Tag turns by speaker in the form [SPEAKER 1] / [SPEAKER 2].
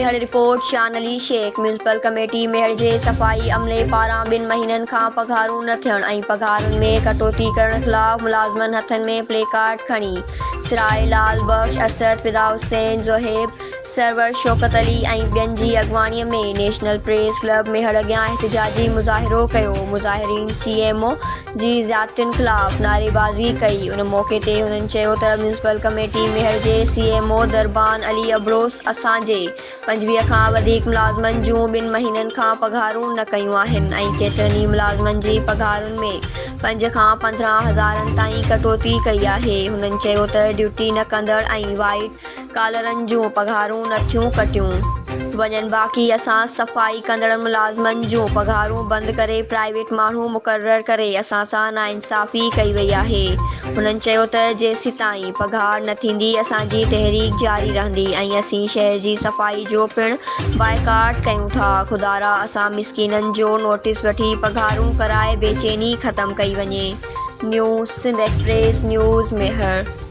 [SPEAKER 1] मेहर report शान Ali Sheikh. Municipal committee मेहर जे सफ़ाई अमले पारां 2 महीननि खां पघारूं न थियण ऐं पघारुनि में कटौती करण ख़िलाफ़ मुलाज़िमनि हथनि में प्ले कार्ड खणी सिराए लाल बख्श, असद, फिदा हुसैन, ज़ोहेब, सरवर, शौकत अली ऐं ॿियनि जी अॻवानीअ में नेशनल प्रेस क्लब मेहर अॻियां एहतिजाजी मुज़ाहिरो कयो। मुज़ाहिरीन CMO जी ज़ियादतियुनि ख़िलाफ़ नारेबाज़ी कई। उन मौक़े ते हुननि चयो त म्यूनिसिपल कमेटी मेहर जे CMO दरबान अली अब्रोस असांजे 25 खां वधीक मुलाज़िमनि जूं 2 महीननि खां पघारूं न कयूं आहिनि ऐं केतिरनि ई मुलाज़िमनि जी पघारुनि में 5 खां 15 हज़ारनि ताईं कटौती कई आहे। हुननि चयो त ड्यूटी न कंदड़ ऐं वाइट कॉलरनि जूं पघारूं नथियूं कटियूं वञनि। बाक़ी असां सफ़ाई कंदड़ मुलाज़िमनि जूं पघारूं बंदि करे प्राइवेट माण्हू मुक़ररु करे असां सां नाइंसाफ़ी कई वई आहे। हुननि चयो त जेसीं ताईं पघार न थींदी असांजी तहरीक जारी रहंदी ऐं असीं शहर जी सफ़ाई जो पिणु बाइकाट कयूं था। खुदारा असां मिस्कीननि जो नोटिस वठी पघारूं कराए बेचैनी ख़तमु कई वञे। न्यूज़ सिंध एक्सप्रेस न्यूज़ मेहर।